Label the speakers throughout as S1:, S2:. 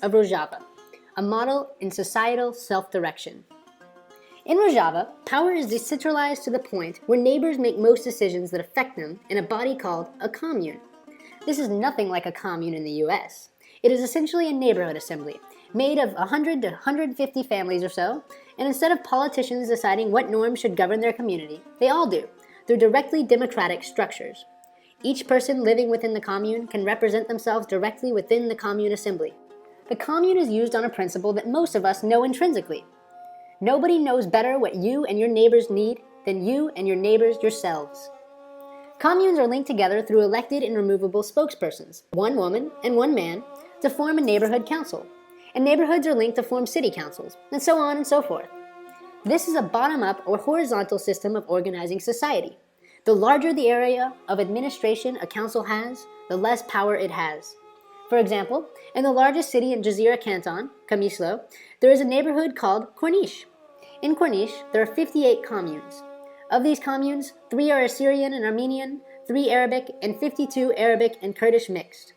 S1: of Rojava, a model in societal self-direction. In Rojava, power is decentralized to the point where neighbors make most decisions that affect them in a body called a commune. This is nothing like a commune in the US. It is essentially a neighborhood assembly, made of 100 to 150 families or so, and instead of politicians deciding what norms should govern their community, they all do, through directly democratic structures. Each person living within the commune can represent themselves directly within the commune assembly. The commune is used on a principle that most of us know intrinsically. Nobody knows better what you and your neighbors need than you and your neighbors yourselves. Communes are linked together through elected and removable spokespersons, one woman and one man, to form a neighborhood council. And neighborhoods are linked to form city councils, and so on and so forth. This is a bottom-up or horizontal system of organizing society. The larger the area of administration a council has, the less power it has. For example, in the largest city in Jazeera Canton, Kamislo, there is a neighborhood called Corniche. In Corniche, there are 58 communes. Of these communes, 3 are Assyrian and Armenian, 3 Arabic, and 52 Arabic and Kurdish mixed.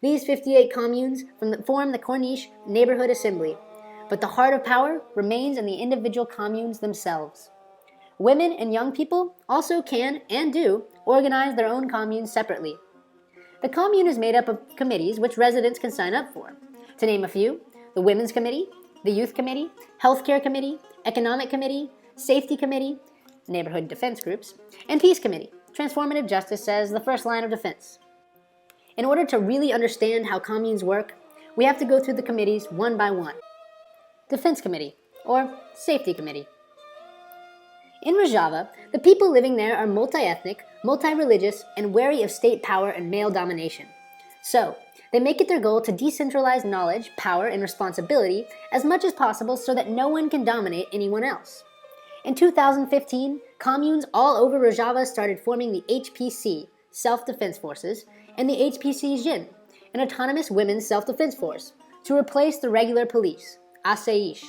S1: These 58 communes form the Corniche Neighborhood Assembly, but the heart of power remains in the individual communes themselves. Women and young people also can and do organize their own communes separately. The commune is made up of committees which residents can sign up for. To name a few, the Women's Committee, the Youth Committee, Healthcare Committee, Economic Committee, Safety Committee, Neighborhood Defense Groups, and Peace Committee. Transformative justice as the first line of defense. In order to really understand how communes work, we have to go through the committees one by one. Defense Committee, or Safety Committee. In Rojava, the people living there are multi-ethnic, multi-religious, and wary of state power and male domination. So, they make it their goal to decentralize knowledge, power, and responsibility as much as possible so that no one can dominate anyone else. In 2015, communes all over Rojava started forming the HPC, Self-Defense Forces, and the HPC Jin, an autonomous women's self-defense force, to replace the regular police, Asaish.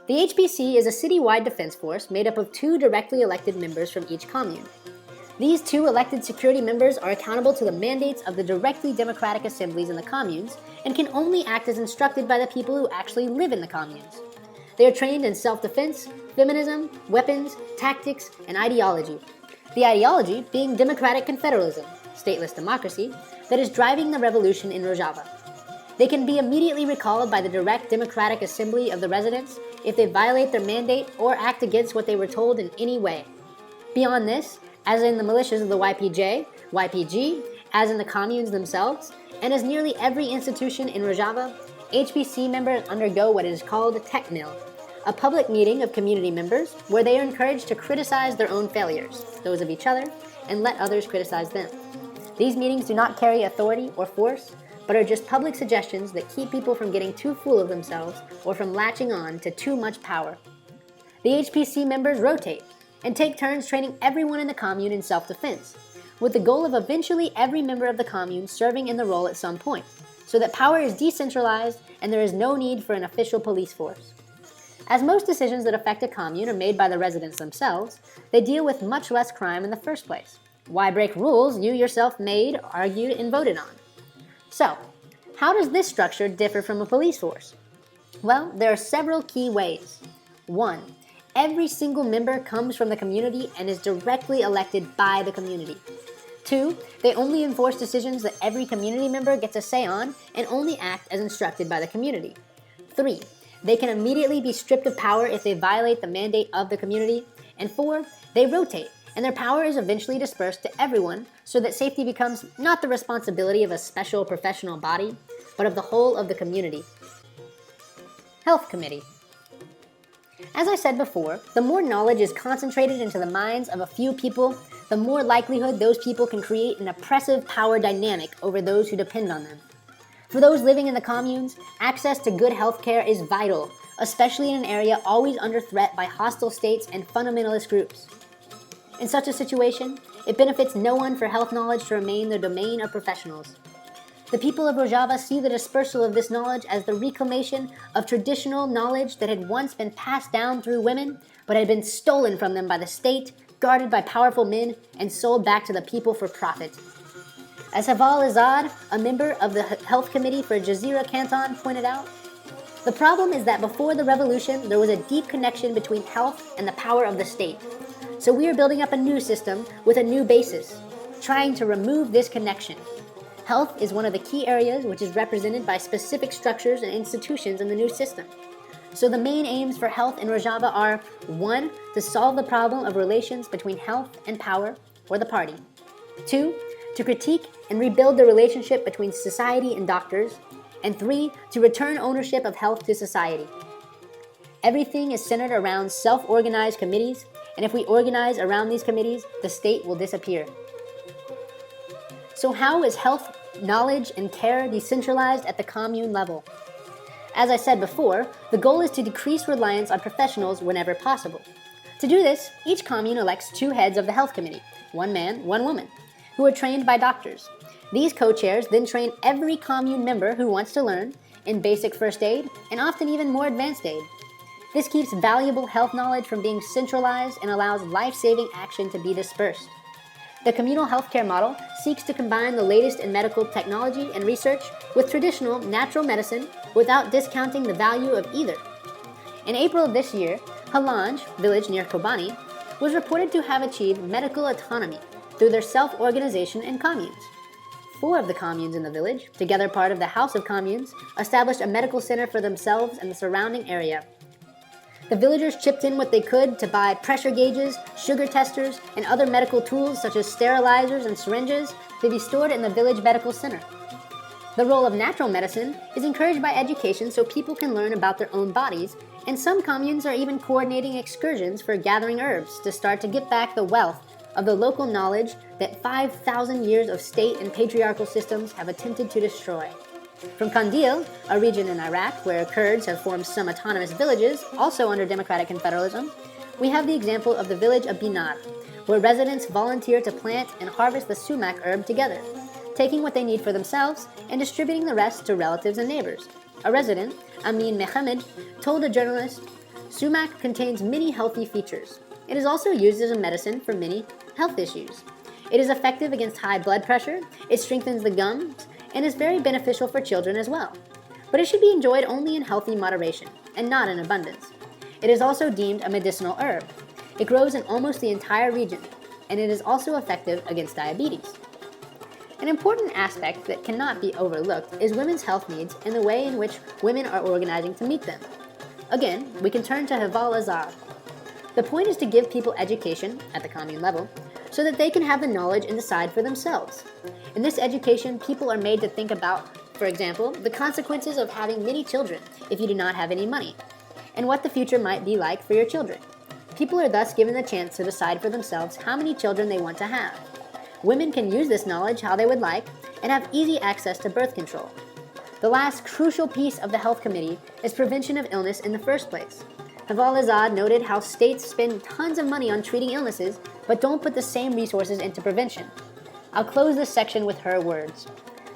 S1: The HPC is a citywide defense force made up of 2 directly elected members from each commune. These 2 elected security members are accountable to the mandates of the directly democratic assemblies in the communes and can only act as instructed by the people who actually live in the communes. They are trained in self-defense, feminism, weapons, tactics, and ideology. The ideology being Democratic Confederalism, stateless democracy, that is driving the revolution in Rojava. They can be immediately recalled by the direct democratic assembly of the residents if they violate their mandate or act against what they were told in any way. Beyond this, as in the militias of the YPJ, YPG, as in the communes themselves, and as nearly every institution in Rojava, HPC members undergo what is called Tech Mill, a public meeting of community members where they are encouraged to criticize their own failures, those of each other, and let others criticize them. These meetings do not carry authority or force, but are just public suggestions that keep people from getting too full of themselves or from latching on to too much power. The HPC members rotate and take turns training everyone in the commune in self-defense, with the goal of eventually every member of the commune serving in the role at some point, so that power is decentralized and there is no need for an official police force. As most decisions that affect a commune are made by the residents themselves, they deal with much less crime in the first place. Why break rules you yourself made, argued, and voted on? So, how does this structure differ from a police force? Well, there are several key ways. 1. Every single member comes from the community and is directly elected by the community. 2. They only enforce decisions that every community member gets a say on and only act as instructed by the community. 3. They can immediately be stripped of power if they violate the mandate of the community. And 4. They rotate, and their power is eventually dispersed to everyone so that safety becomes not the responsibility of a special professional body, but of the whole of the community. Health Committee. As I said before, the more knowledge is concentrated into the minds of a few people, the more likelihood those people can create an oppressive power dynamic over those who depend on them. For those living in the communes, access to good health care is vital, especially in an area always under threat by hostile states and fundamentalist groups. In such a situation, it benefits no one for health knowledge to remain the domain of professionals. The people of Rojava see the dispersal of this knowledge as the reclamation of traditional knowledge that had once been passed down through women, but had been stolen from them by the state, guarded by powerful men, and sold back to the people for profit. As Haval Azad, a member of the Health Committee for Jazeera Canton, pointed out, the problem is that before the revolution, there was a deep connection between health and the power of the state. So we are building up a new system with a new basis, trying to remove this connection. Health is one of the key areas which is represented by specific structures and institutions in the new system. So the main aims for health in Rojava are 1. To solve the problem of relations between health and power, or the party. 2. To critique and rebuild the relationship between society and doctors. And 3. To return ownership of health to society. Everything is centered around self-organized committees, and if we organize around these committees, the state will disappear. So how is health, knowledge, and care decentralized at the commune level? As I said before, the goal is to decrease reliance on professionals whenever possible. To do this, each commune elects 2 heads of the health committee, 1 man, 1 woman, who are trained by doctors. These co-chairs then train every commune member who wants to learn in basic first aid and often even more advanced aid. This keeps valuable health knowledge from being centralized and allows life-saving action to be dispersed. The communal healthcare model seeks to combine the latest in medical technology and research with traditional natural medicine without discounting the value of either. In April of this year, Halanj, village near Kobani, was reported to have achieved medical autonomy through their self-organization in communes. 4 of the communes in the village, together part of the House of Communes, established a medical center for themselves and the surrounding area. The villagers chipped in what they could to buy pressure gauges, sugar testers, and other medical tools such as sterilizers and syringes to be stored in the village medical center. The role of natural medicine is encouraged by education so people can learn about their own bodies, and some communes are even coordinating excursions for gathering herbs to start to get back the wealth of the local knowledge that 5,000 years of state and patriarchal systems have attempted to destroy. From Kandil, a region in Iraq where Kurds have formed some autonomous villages, also under Democratic Confederalism, we have the example of the village of Binar, where residents volunteer to plant and harvest the sumac herb together, taking what they need for themselves and distributing the rest to relatives and neighbors. A resident, Amin Mehamed, told a journalist, "Sumac contains many healthy features. It is also used as a medicine for many health issues. It is effective against high blood pressure, it strengthens the gums, and is very beneficial for children as well. But it should be enjoyed only in healthy moderation, and not in abundance. It is also deemed a medicinal herb. It grows in almost the entire region, and it is also effective against diabetes." An important aspect that cannot be overlooked is women's health needs and the way in which women are organizing to meet them. Again, we can turn to Haval Azad. The point is to give people education, at the commune level, so that they can have the knowledge and decide for themselves. In this education, people are made to think about, for example, the consequences of having many children if you do not have any money, and what the future might be like for your children. People are thus given the chance to decide for themselves how many children they want to have. Women can use this knowledge how they would like and have easy access to birth control. The last crucial piece of the health committee is prevention of illness in the first place. Haval Azad noted how states spend tons of money on treating illnesses, but don't put the same resources into prevention. I'll close this section with her words.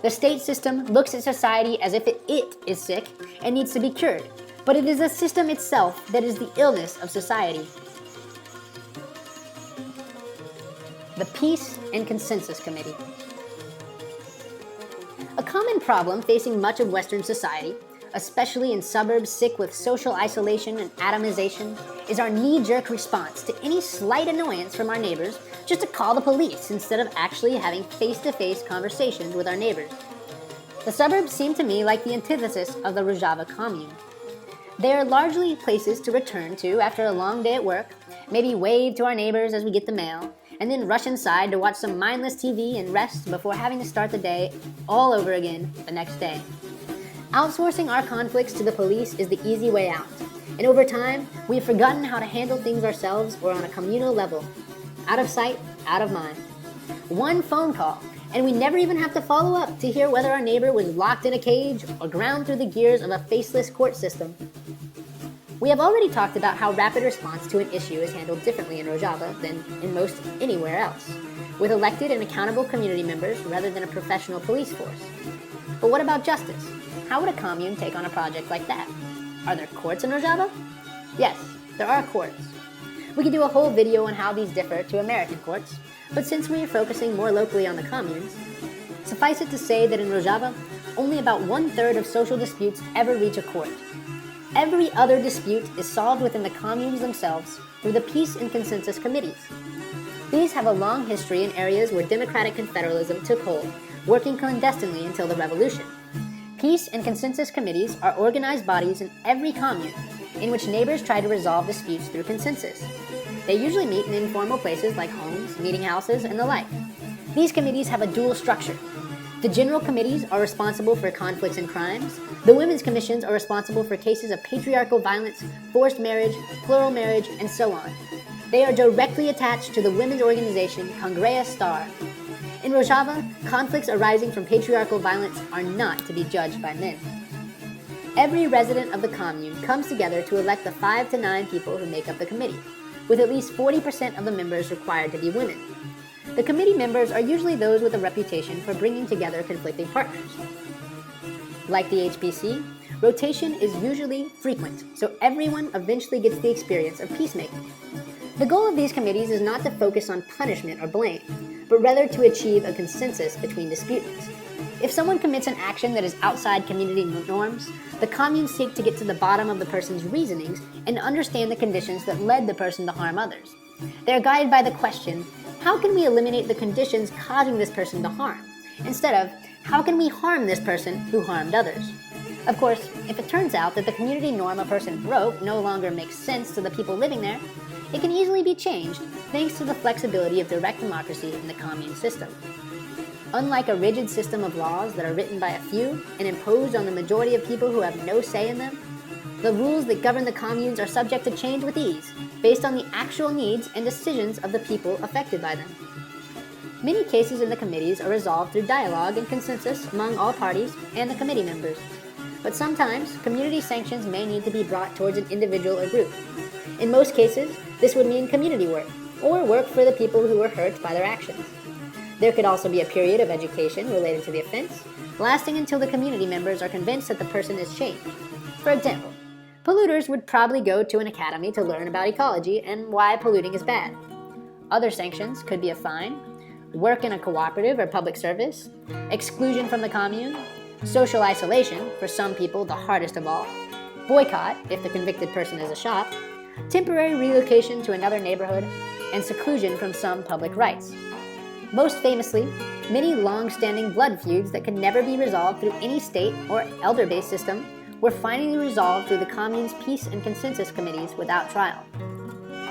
S1: "The state system looks at society as if it is sick and needs to be cured, but it is the system itself that is the illness of society." The Peace and Consensus Committee. A common problem facing much of Western society, especially in suburbs sick with social isolation and atomization, is our knee-jerk response to any slight annoyance from our neighbors just to call the police instead of actually having face-to-face conversations with our neighbors. The suburbs seem to me like the antithesis of the Rojava commune. They are largely places to return to after a long day at work, maybe wave to our neighbors as we get the mail, and then rush inside to watch some mindless TV and rest before having to start the day all over again the next day. Outsourcing our conflicts to the police is the easy way out, and over time, we have forgotten how to handle things ourselves or on a communal level. Out of sight, out of mind. One phone call, and we never even have to follow up to hear whether our neighbor was locked in a cage or ground through the gears of a faceless court system. We have already talked about how rapid response to an issue is handled differently in Rojava than in most anywhere else, with elected and accountable community members rather than a professional police force. But what about justice? How would a commune take on a project like that? Are there courts in Rojava? Yes, there are courts. We could do a whole video on how these differ to American courts, but since we are focusing more locally on the communes, Suffice it to say that in Rojava, only about 1/3 of social disputes ever reach a court. Every other dispute is solved within the communes themselves through the peace and consensus committees. These have a long history in areas where Democratic Confederalism took hold, working clandestinely until the revolution. Peace and consensus committees are organized bodies in every commune, in which neighbors try to resolve disputes through consensus. They usually meet in informal places like homes, meeting houses, and the like. These committees have a dual structure. The general committees are responsible for conflicts and crimes. The women's commissions are responsible for cases of patriarchal violence, forced marriage, plural marriage, and so on. They are directly attached to the women's organization Congrea Star. In Rojava, conflicts arising from patriarchal violence are not to be judged by men. Every resident of the commune comes together to elect the 5 to 9 people who make up the committee, with at least 40% of the members required to be women. The committee members are usually those with a reputation for bringing together conflicting partners. Like the HPC, rotation is usually frequent, so everyone eventually gets the experience of peacemaking. The goal of these committees is not to focus on punishment or blame, but rather to achieve a consensus between disputants. If someone commits an action that is outside community norms, the communes seek to get to the bottom of the person's reasonings and understand the conditions that led the person to harm others. They are guided by the question, how can we eliminate the conditions causing this person to harm? Instead of, how can we harm this person who harmed others? Of course, if it turns out that the community norm a person broke no longer makes sense to the people living there, it can easily be changed thanks to the flexibility of direct democracy in the commune system. Unlike a rigid system of laws that are written by a few and imposed on the majority of people who have no say in them, the rules that govern the communes are subject to change with ease, based on the actual needs and decisions of the people affected by them. Many cases in the committees are resolved through dialogue and consensus among all parties and the committee members. But sometimes, community sanctions may need to be brought towards an individual or group. In most cases, this would mean community work, or work for the people who were hurt by their actions. There could also be a period of education related to the offense, lasting until the community members are convinced that the person is changed. For example, polluters would probably go to an academy to learn about ecology and why polluting is bad. Other sanctions could be a fine, work in a cooperative or public service, exclusion from the commune, social isolation, for some people the hardest of all, boycott if the convicted person is a shop, temporary relocation to another neighborhood, and seclusion from some public rights. Most famously, many long-standing blood feuds that could never be resolved through any state or elder-based system were finally resolved through the commune's peace and consensus committees without trial.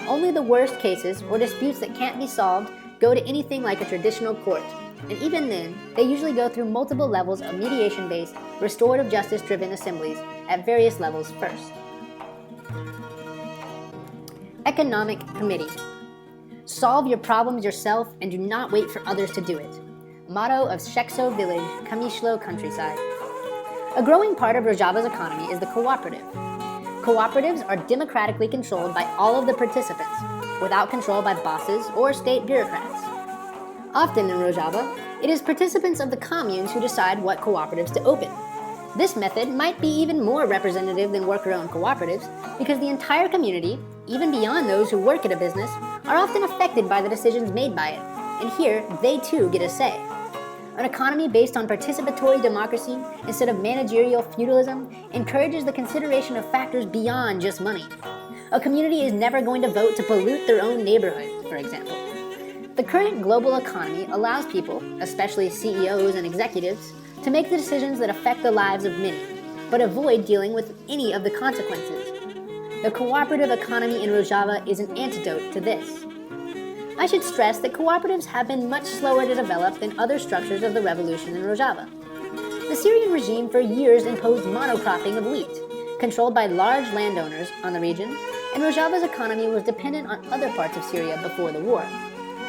S1: Only the worst cases or disputes that can't be solved go to anything like a traditional court, and even then, they usually go through multiple levels of mediation-based, restorative justice-driven assemblies at various levels first. Economic Committee. Solve your problems yourself and do not wait for others to do it. Motto of Shekso village, Kamishlo countryside. A growing part of Rojava's economy is the cooperative. Cooperatives are democratically controlled by all of the participants, without control by bosses or state bureaucrats. Often in Rojava, it is participants of the communes who decide what cooperatives to open. This method might be even more representative than worker-owned cooperatives because the entire community, even beyond those who work at a business, are often affected by the decisions made by it, and here they too get a say. An economy based on participatory democracy instead of managerial feudalism encourages the consideration of factors beyond just money. A community is never going to vote to pollute their own neighborhood, for example. The current global economy allows people, especially CEOs and executives, to make the decisions that affect the lives of many, but avoid dealing with any of the consequences. The cooperative economy in Rojava is an antidote to this. I should stress that cooperatives have been much slower to develop than other structures of the revolution in Rojava. The Syrian regime for years imposed monocropping of wheat, controlled by large landowners on the region, and Rojava's economy was dependent on other parts of Syria before the war.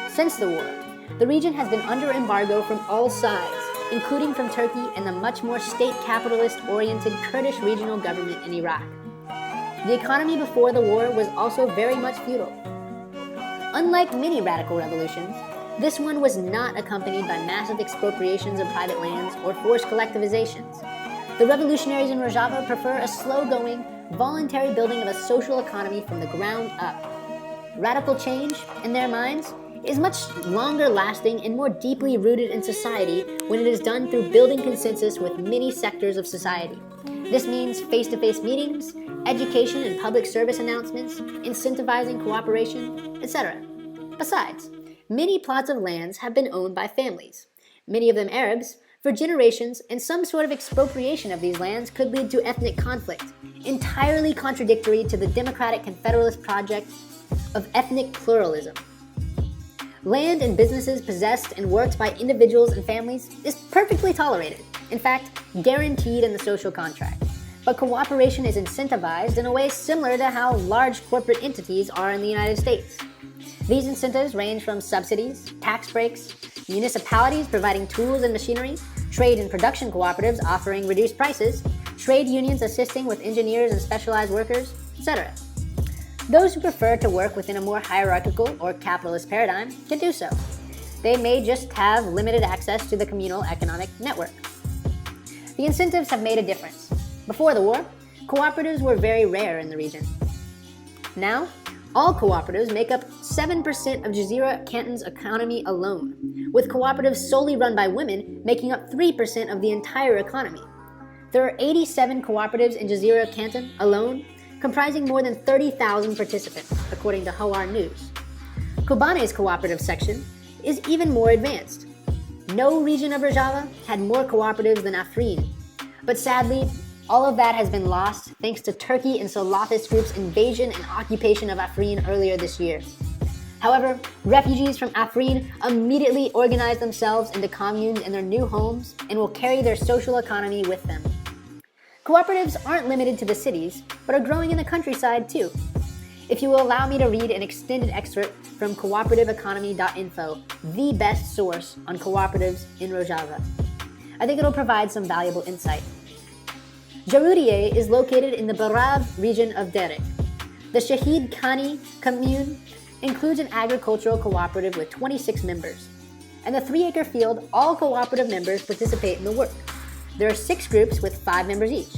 S1: Since the war, the region has been under embargo from all sides, including from Turkey and the much more state capitalist-oriented Kurdish regional government in Iraq. The economy before the war was also very much feudal. Unlike many radical revolutions, this one was not accompanied by massive expropriations of private lands or forced collectivizations. The revolutionaries in Rojava prefer a slow-going, voluntary building of a social economy from the ground up. Radical change, in their minds, is much longer lasting and more deeply rooted in society when it is done through building consensus with many sectors of society. This means face-to-face meetings, education and public service announcements, incentivizing cooperation, etc. Besides, many plots of lands have been owned by families, many of them Arabs, for generations, and some sort of expropriation of these lands could lead to ethnic conflict, entirely contradictory to the Democratic Confederalist project of ethnic pluralism. Land and businesses possessed and worked by individuals and families is perfectly tolerated, in fact, guaranteed in the social contract. But cooperation is incentivized in a way similar to how large corporate entities are in the United States. These incentives range from subsidies, tax breaks, municipalities providing tools and machinery, trade and production cooperatives offering reduced prices, trade unions assisting with engineers and specialized workers, etc. Those who prefer to work within a more hierarchical or capitalist paradigm can do so. They may just have limited access to the communal economic network. The incentives have made a difference. Before the war, cooperatives were very rare in the region. Now, all cooperatives make up 7% of Jazeera Canton's economy alone, with cooperatives solely run by women making up 3% of the entire economy. There are 87 cooperatives in Jazeera Canton alone, comprising more than 30,000 participants, according to Hawar News. Kobane's cooperative section is even more advanced. No region of Rojava had more cooperatives than Afrin, but sadly, all of that has been lost thanks to Turkey and Salafist groups' invasion and occupation of Afrin earlier this year. However, refugees from Afrin immediately organized themselves into communes in their new homes and will carry their social economy with them. Cooperatives aren't limited to the cities, but are growing in the countryside too. If you will allow me to read an extended excerpt from cooperativeeconomy.info, the best source on cooperatives in Rojava, I think it'll provide some valuable insight. Jaroudieh is located in the Barav region of Derek. The Shahid Khani commune includes an agricultural cooperative with 26 members. In the 3-acre field, all cooperative members participate in the work. There are 6 groups with 5 members each.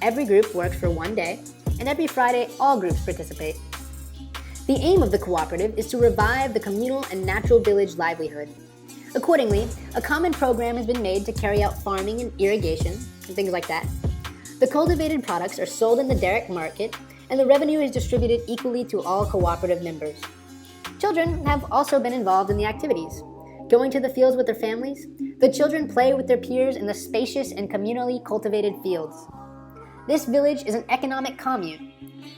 S1: Every group works for 1 day, and every Friday all groups participate. The aim of the cooperative is to revive the communal and natural village livelihood. Accordingly, a common program has been made to carry out farming and irrigation, and things like that. The cultivated products are sold in the Derek market, and the revenue is distributed equally to all cooperative members. Children have also been involved in the activities. Going to the fields with their families, the children play with their peers in the spacious and communally cultivated fields. This village is an economic commune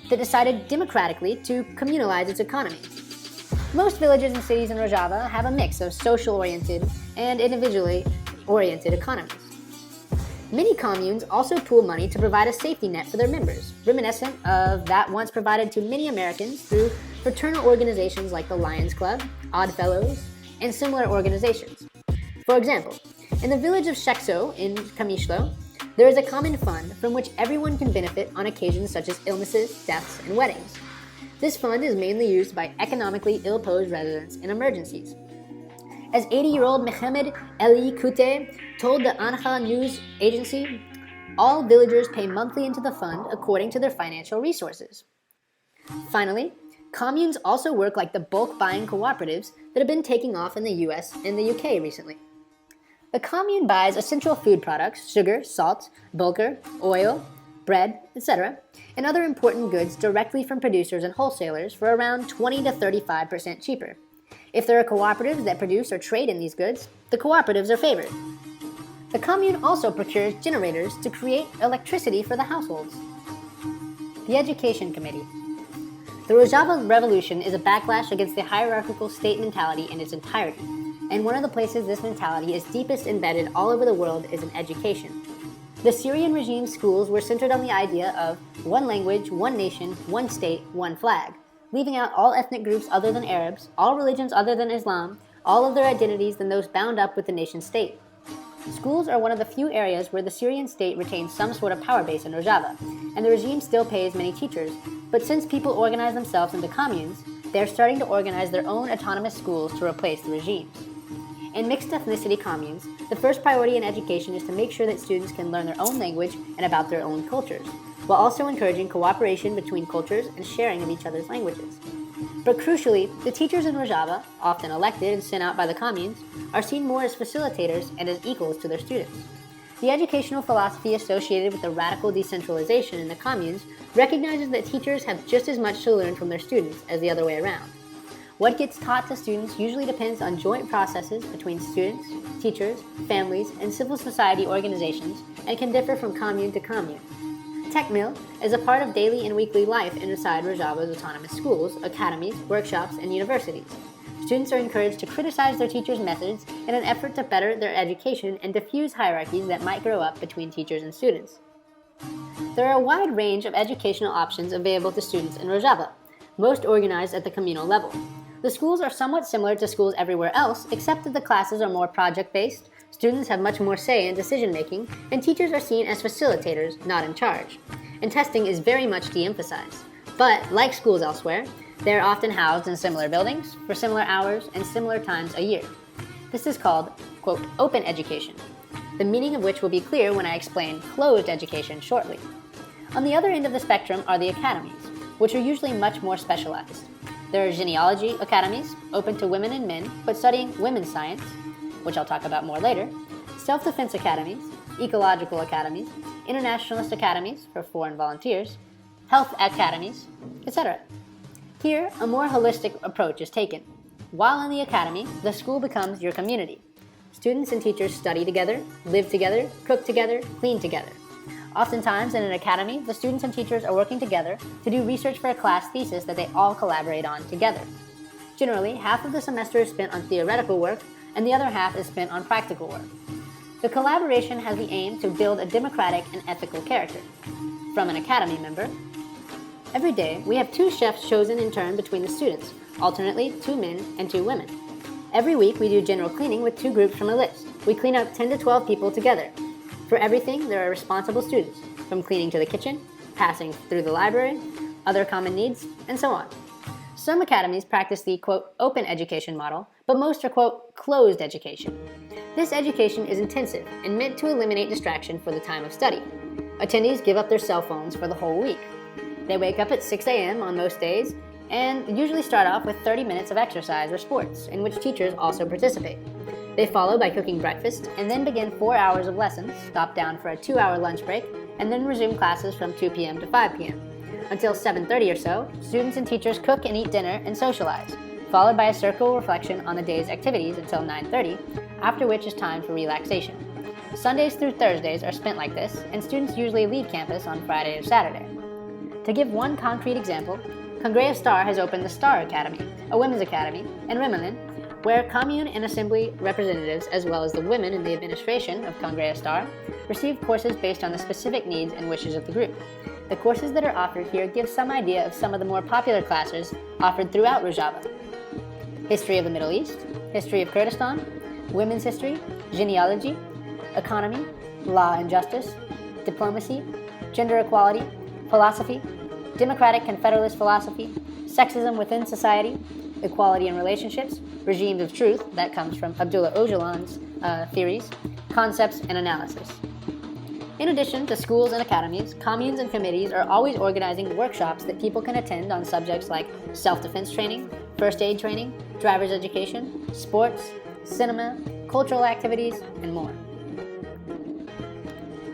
S1: that decided democratically to communalize its economy. Most villages and cities in Rojava have a mix of social-oriented and individually oriented economies. Many communes also pool money to provide a safety net for their members, reminiscent of that once provided to many Americans through fraternal organizations like the Lions Club, Odd Fellows, and similar organizations. For example, in the village of Shekso in Kamishlo, there is a common fund from which everyone can benefit on occasions such as illnesses, deaths, and weddings. This fund is mainly used by economically ill-posed residents in emergencies. As 80-year-old Mohamed Eli Kute told the Anha news agency, all villagers pay monthly into the fund according to their financial resources. Finally, communes also work like the bulk buying cooperatives that have been taking off in the US and the UK recently. The commune buys essential food products, sugar, salt, bulgur, oil, bread, etc., and other important goods directly from producers and wholesalers for around 20 to 35% cheaper. If there are cooperatives that produce or trade in these goods, the cooperatives are favored. The commune also procures generators to create electricity for the households. The Education Committee. The Rojava Revolution is a backlash against the hierarchical state mentality in its entirety, and one of the places this mentality is deepest embedded all over the world is in education. The Syrian regime's schools were centered on the idea of one language, one nation, one state, one flag, leaving out all ethnic groups other than Arabs, all religions other than Islam, all of their identities than those bound up with the nation-state. Schools are one of the few areas where the Syrian state retains some sort of power base in Rojava, and the regime still pays many teachers, but since people organize themselves into communes, they're starting to organize their own autonomous schools to replace the regimes. In mixed ethnicity communes, the first priority in education is to make sure that students can learn their own language and about their own cultures, while also encouraging cooperation between cultures and sharing of each other's languages. But crucially, the teachers in Rojava, often elected and sent out by the communes, are seen more as facilitators and as equals to their students. The educational philosophy associated with the radical decentralization in the communes recognizes that teachers have just as much to learn from their students as the other way around. What gets taught to students usually depends on joint processes between students, teachers, families, and civil society organizations, and can differ from commune to commune. Techmill is a part of daily and weekly life inside Rojava's autonomous schools, academies, workshops, and universities. Students are encouraged to criticize their teachers' methods in an effort to better their education and diffuse hierarchies that might grow up between teachers and students. There are a wide range of educational options available to students in Rojava, most organized at the communal level. The schools are somewhat similar to schools everywhere else, except that the classes are more project-based, students have much more say in decision-making, and teachers are seen as facilitators, not in charge. And testing is very much de-emphasized. But, like schools elsewhere, they are often housed in similar buildings, for similar hours, and similar times a year. This is called, quote, open education, the meaning of which will be clear when I explain closed education shortly. On the other end of the spectrum are the academies, which are usually much more specialized. There are genealogy academies, open to women and men, but studying women's science, which I'll talk about more later, self-defense academies, ecological academies, internationalist academies for foreign volunteers, health academies, etc. Here, a more holistic approach is taken. While in the academy, the school becomes your community. Students and teachers study together, live together, cook together, clean together. Oftentimes, in an academy, the students and teachers are working together to do research for a class thesis that they all collaborate on together. Generally, half of the semester is spent on theoretical work, and the other half is spent on practical work. The collaboration has the aim to build a democratic and ethical character. From an academy member, every day, we have 2 chefs chosen in turn between the students, alternately 2 men and 2 women. Every week, we do general cleaning with 2 groups from a list. We clean up 10 to 12 people together. For everything, there are responsible students, from cleaning to the kitchen, passing through the library, other common needs, and so on. Some academies practice the, quote, open education model, but most are, quote, closed education. This education is intensive and meant to eliminate distraction for the time of study. Attendees give up their cell phones for the whole week. They wake up at 6 a.m. on most days and usually start off with 30 minutes of exercise or sports, in which teachers also participate. They follow by cooking breakfast and then begin 4 hours of lessons, stop down for a 2-hour lunch break, and then resume classes from 2 p.m. to 5 p.m. Until 7:30 or so, students and teachers cook and eat dinner and socialize, followed by a circle reflection on the day's activities until 9:30, after which is time for relaxation. Sundays through Thursdays are spent like this, and students usually leave campus on Friday or Saturday. To give one concrete example, Congrès of Star has opened the Star Academy, a women's academy, in Rimmelin, where commune and assembly representatives, as well as the women in the administration of Congrès of Star, receive courses based on the specific needs and wishes of the group. The courses that are offered here give some idea of some of the more popular classes offered throughout Rojava. History of the Middle East, History of Kurdistan, Women's History, Genealogy, Economy, Law and Justice, Diplomacy, Gender Equality, Philosophy, Democratic Confederalist Philosophy, Sexism Within Society, Equality in Relationships, Regimes of Truth, that comes from Abdullah Öcalan's theories, Concepts and Analysis. In addition to schools and academies, communes and committees are always organizing workshops that people can attend on subjects like self-defense training, first aid training, driver's education, sports, cinema, cultural activities, and more.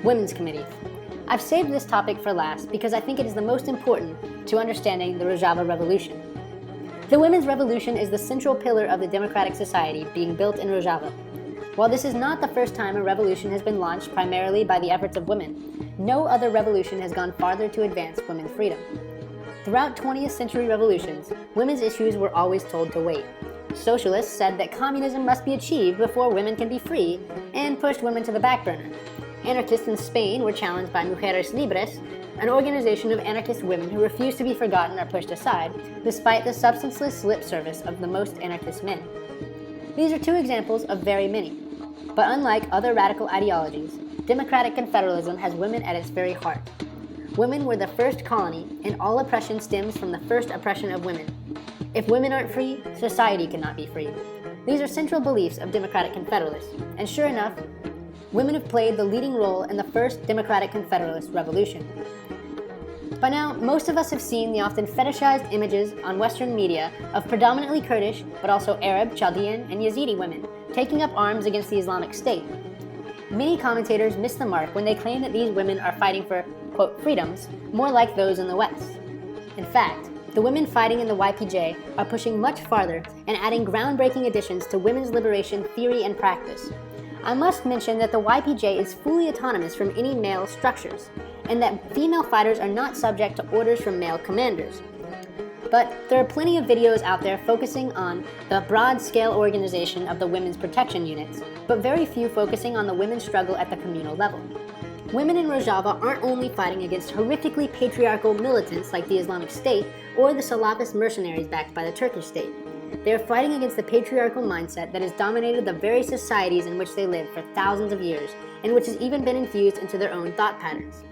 S1: Women's committees. I've saved this topic for last because I think it is the most important to understanding the Rojava Revolution. The Women's Revolution is the central pillar of the democratic society being built in Rojava. While this is not the first time a revolution has been launched primarily by the efforts of women, no other revolution has gone farther to advance women's freedom. Throughout 20th century revolutions, women's issues were always told to wait. Socialists said that communism must be achieved before women can be free, and pushed women to the back burner. Anarchists in Spain were challenged by Mujeres Libres, an organization of anarchist women who refused to be forgotten or pushed aside, despite the substanceless lip service of the most anarchist men. These are 2 examples of very many. But unlike other radical ideologies, Democratic Confederalism has women at its very heart. Women were the first colony, and all oppression stems from the first oppression of women. If women aren't free, society cannot be free. These are central beliefs of Democratic Confederalists, and sure enough, women have played the leading role in the first Democratic Confederalist Revolution. By now, most of us have seen the often fetishized images on Western media of predominantly Kurdish, but also Arab, Chaldean, and Yazidi women taking up arms against the Islamic State. Many commentators miss the mark when they claim that these women are fighting for, quote, freedoms, more like those in the West. In fact, the women fighting in the YPJ are pushing much farther and adding groundbreaking additions to women's liberation theory and practice. I must mention that the YPJ is fully autonomous from any male structures, and that female fighters are not subject to orders from male commanders. But there are plenty of videos out there focusing on the broad-scale organization of the women's protection units, but very few focusing on the women's struggle at the communal level. Women in Rojava aren't only fighting against horrifically patriarchal militants like the Islamic State or the Salafist mercenaries backed by the Turkish state. They are fighting against the patriarchal mindset that has dominated the very societies in which they live for thousands of years, and which has even been infused into their own thought patterns.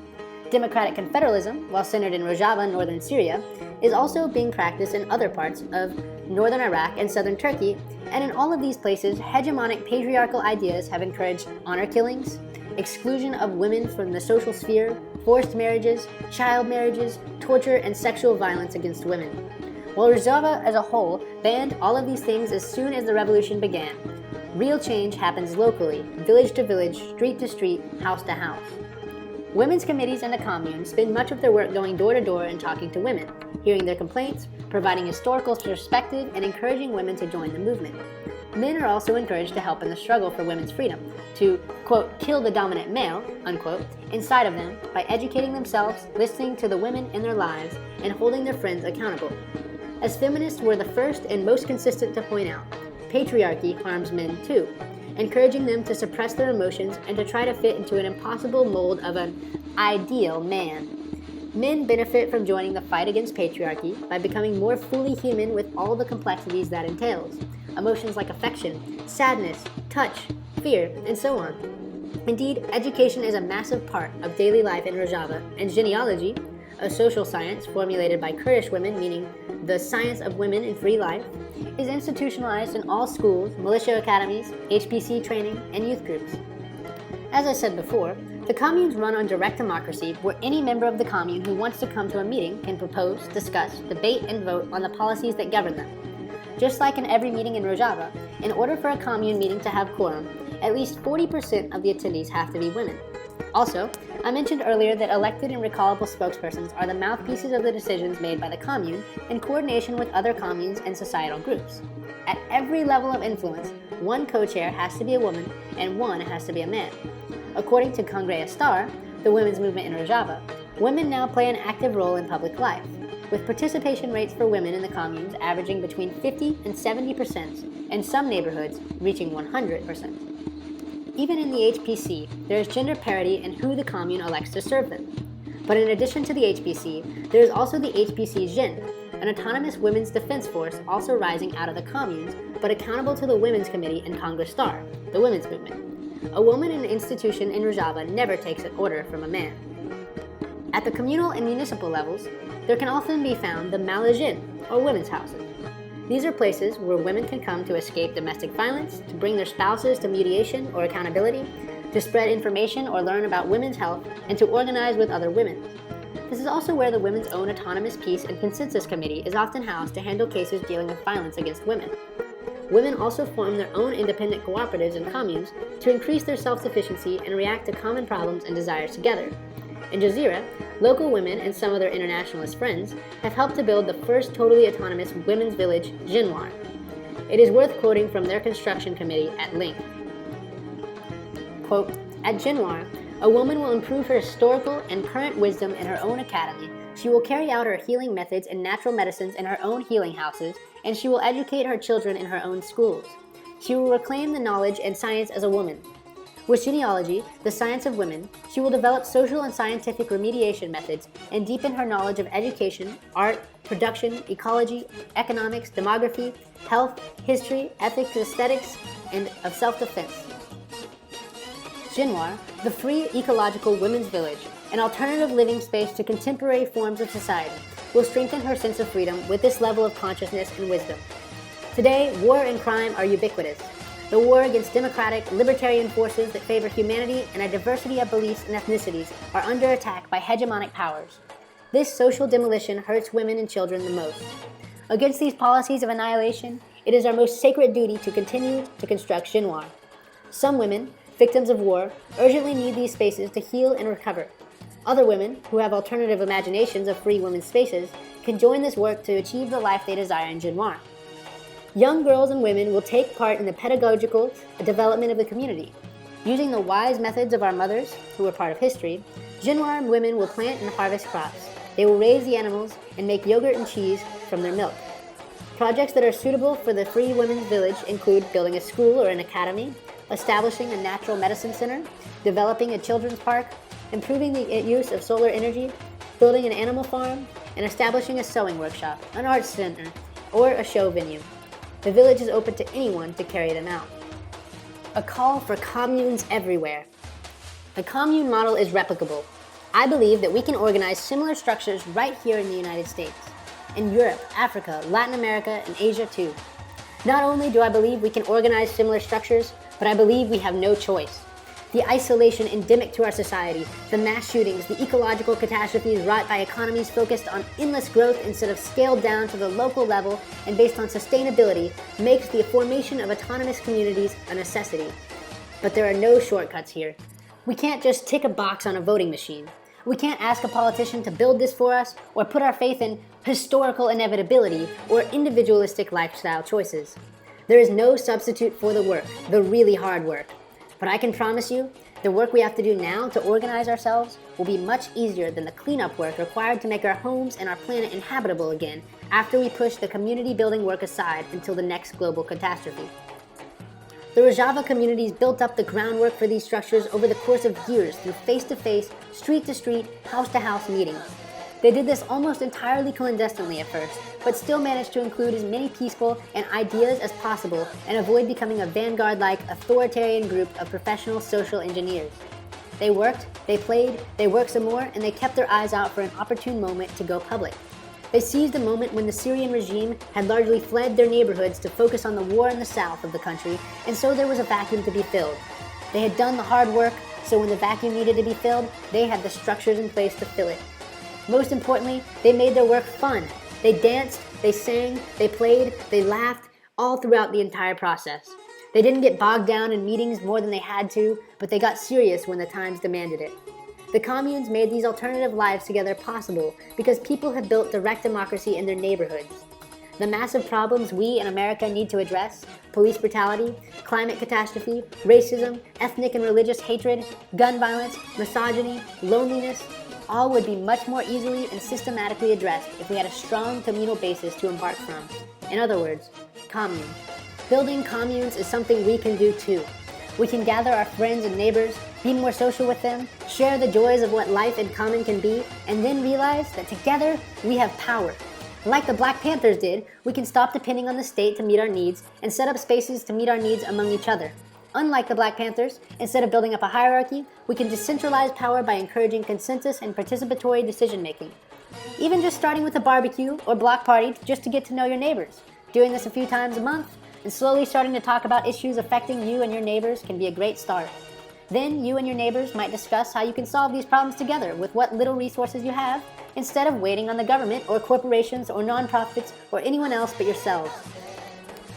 S1: Democratic Confederalism, while centered in Rojava, northern Syria, is also being practiced in other parts of northern Iraq and southern Turkey, and in all of these places, hegemonic patriarchal ideas have encouraged honor killings, exclusion of women from the social sphere, forced marriages, child marriages, torture, and sexual violence against women. While Rojava as a whole banned all of these things as soon as the revolution began, real change happens locally, village to village, street to street, house to house. Women's committees in the commune spend much of their work going door to door and talking to women, hearing their complaints, providing historical perspective, and encouraging women to join the movement. Men are also encouraged to help in the struggle for women's freedom, to, quote, kill the dominant male, unquote, inside of them by educating themselves, listening to the women in their lives, and holding their friends accountable. As feminists were the first and most consistent to point out, patriarchy harms men too, encouraging them to suppress their emotions and to try to fit into an impossible mold of an ideal man. Men benefit from joining the fight against patriarchy by becoming more fully human with all the complexities that entails. Emotions like affection, sadness, touch, fear, and so on. Indeed, education is a massive part of daily life in Rojava, and genealogy, a social science formulated by Kurdish women, meaning the science of women in free life, is institutionalized in all schools, militia academies, HPC training, and youth groups. As I said before, the communes run on direct democracy, where any member of the commune who wants to come to a meeting can propose, discuss, debate, and vote on the policies that govern them. Just like in every meeting in Rojava, in order for a commune meeting to have quorum, at least 40% of the attendees have to be women. Also, I mentioned earlier that elected and recallable spokespersons are the mouthpieces of the decisions made by the commune in coordination with other communes and societal groups. At every level of influence, one co-chair has to be a woman and one has to be a man. According to Communes Star, the women's movement in Rojava, women now play an active role in public life, with participation rates for women in the communes averaging between 50 and 70%, and some neighborhoods reaching 100%. Even in the HPC, there is gender parity in who the commune elects to serve them. But in addition to the HPC, there is also the HPC Jin, an autonomous women's defense force also rising out of the communes, but accountable to the Women's Committee in Communes Star, the women's movement. A woman in an institution in Rojava never takes an order from a man. At the communal and municipal levels, there can often be found the Malajin, or women's houses. These are places where women can come to escape domestic violence, to bring their spouses to mediation or accountability, to spread information or learn about women's health, and to organize with other women. This is also where the Women's Own Autonomous Peace and Consensus Committee is often housed to handle cases dealing with violence against women. Women also form their own independent cooperatives and communes to increase their self-sufficiency and react to common problems and desires together. In Jazeera, local women and some of their internationalist friends have helped to build the first totally autonomous women's village, Jinwar. It is worth quoting from their construction committee at length. Quote, "At Jinwar, a woman will improve her historical and current wisdom in her own academy. She will carry out her healing methods and natural medicines in her own healing houses, and she will educate her children in her own schools. She will reclaim the knowledge and science as a woman. With genealogy, the science of women, she will develop social and scientific remediation methods and deepen her knowledge of education, art, production, ecology, economics, demography, health, history, ethics, aesthetics, and of self-defense." Jinwar, the free ecological women's village, an alternative living space to contemporary forms of society, will strengthen her sense of freedom with this level of consciousness and wisdom. Today, war and crime are ubiquitous. The war against democratic, libertarian forces that favor humanity and a diversity of beliefs and ethnicities are under attack by hegemonic powers. This social demolition hurts women and children the most. Against these policies of annihilation, it is our most sacred duty to continue to construct Xinhua. Some women, victims of war, urgently need these spaces to heal and recover. Other women, who have alternative imaginations of free women's spaces, can join this work to achieve the life they desire in Xinhua. Young girls and women will take part in the pedagogical development of the community. Using the wise methods of our mothers, who were part of history, Xinhua women will plant and harvest crops. They will raise the animals and make yogurt and cheese from their milk. Projects that are suitable for the free women's village include building a school or an academy, establishing a natural medicine center, developing a children's park, improving the use of solar energy, building an animal farm, and establishing a sewing workshop, an arts center, or a show venue. The village is open to anyone to carry them out. A call for communes everywhere. The commune model is replicable. I believe that we can organize similar structures right here in the United States, in Europe, Africa, Latin America, and Asia too. Not only do I believe we can organize similar structures, but I believe we have no choice. The isolation endemic to our society, the mass shootings, the ecological catastrophes wrought by economies focused on endless growth instead of scaled down to the local level and based on sustainability, makes the formation of autonomous communities a necessity. But there are no shortcuts here. We can't just tick a box on a voting machine. We can't ask a politician to build this for us or put our faith in historical inevitability or individualistic lifestyle choices. There is no substitute for the work, the really hard work. But I can promise you, the work we have to do now to organize ourselves will be much easier than the cleanup work required to make our homes and our planet inhabitable again after we push the community building work aside until the next global catastrophe. The Rojava communities built up the groundwork for these structures over the course of years through face-to-face, street-to-street, house-to-house meetings. They did this almost entirely clandestinely at first, but still managed to include as many people and ideas as possible and avoid becoming a vanguard-like authoritarian group of professional social engineers. They worked, they played, they worked some more, and they kept their eyes out for an opportune moment to go public. They seized a moment when the Syrian regime had largely fled their neighborhoods to focus on the war in the south of the country, and so there was a vacuum to be filled. They had done the hard work, so when the vacuum needed to be filled, they had the structures in place to fill it. Most importantly, they made their work fun. They danced, they sang, they played, they laughed, all throughout the entire process. They didn't get bogged down in meetings more than they had to, but they got serious when the times demanded it. The communes made these alternative lives together possible because people have built direct democracy in their neighborhoods. The massive problems we in America need to address, police brutality, climate catastrophe, racism, ethnic and religious hatred, gun violence, misogyny, loneliness, all would be much more easily and systematically addressed if we had a strong communal basis to embark from. In other words, communes. Building communes is something we can do too. We can gather our friends and neighbors, be more social with them, share the joys of what life in common can be, and then realize that together we have power. Like the Black Panthers did, we can stop depending on the state to meet our needs and set up spaces to meet our needs among each other. Unlike the Black Panthers, instead of building up a hierarchy, we can decentralize power by encouraging consensus and participatory decision-making. Even just starting with a barbecue or block party just to get to know your neighbors. Doing this a few times a month, and slowly starting to talk about issues affecting you and your neighbors can be a great start. Then you and your neighbors might discuss how you can solve these problems together with what little resources you have, instead of waiting on the government or corporations or nonprofits or anyone else but yourselves.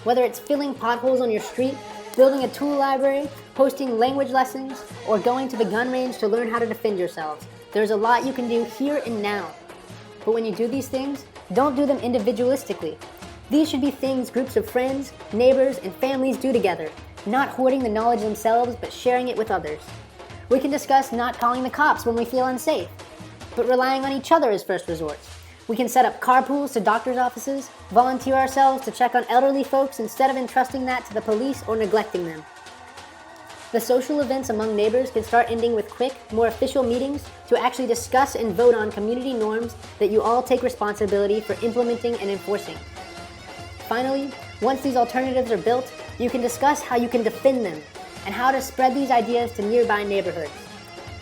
S1: Whether it's filling potholes on your street, building a tool library, hosting language lessons, or going to the gun range to learn how to defend yourselves, there's a lot you can do here and now. But when you do these things, don't do them individualistically. These should be things groups of friends, neighbors, and families do together, not hoarding the knowledge themselves, but sharing it with others. We can discuss not calling the cops when we feel unsafe, but relying on each other as first resorts. We can set up carpools to doctor's offices, volunteer ourselves to check on elderly folks instead of entrusting that to the police or neglecting them. The social events among neighbors can start ending with quick, more official meetings to actually discuss and vote on community norms that you all take responsibility for implementing and enforcing. Finally, once these alternatives are built, you can discuss how you can defend them and how to spread these ideas to nearby neighborhoods.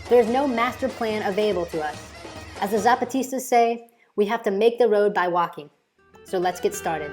S1: There is no master plan available to us. As the Zapatistas say, we have to make the road by walking. So let's get started.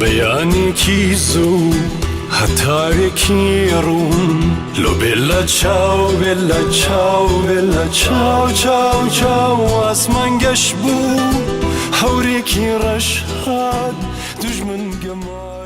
S2: بياني زو هتاركي روم لو بلا چاو بلا چاو بلا چاو چاو چاو اسمان گشبو حوريكي رشاد دجمن قمار